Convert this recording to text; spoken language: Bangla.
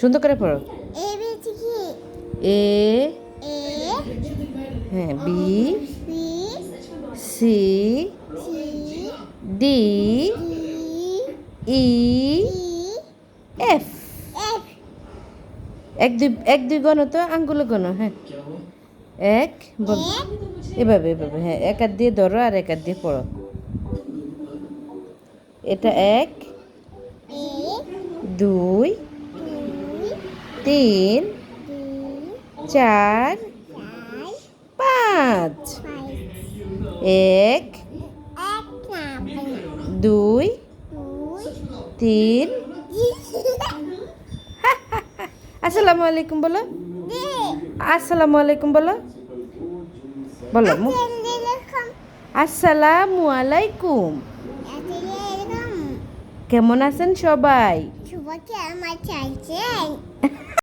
সুন্দর করে পড়ো। এ বলছি কি? এ, এ হ্যাঁ, B, B C, C D, D E, E F. F এক দুই গণ তো, আঙ্গুলে গণ। হ্যাঁ, এক বল, এক এভাবে এভাবে। হ্যাঁ, এক হাত দিয়ে ধরো আর এক হাত দিয়ে পড়ো। এটা এক, এক দুই, দুই তিন, দুই চার, চার পাঁচ। পাঁচ এক, এক না দুই, দুই তিন। আসসালামু আলাইকুম বলো। আসসালামু আলাইকুম বলো। বলো আসসালামু আলাইকুম। কেমন আছেন সবাই? সবাইকে আমার চাইছেন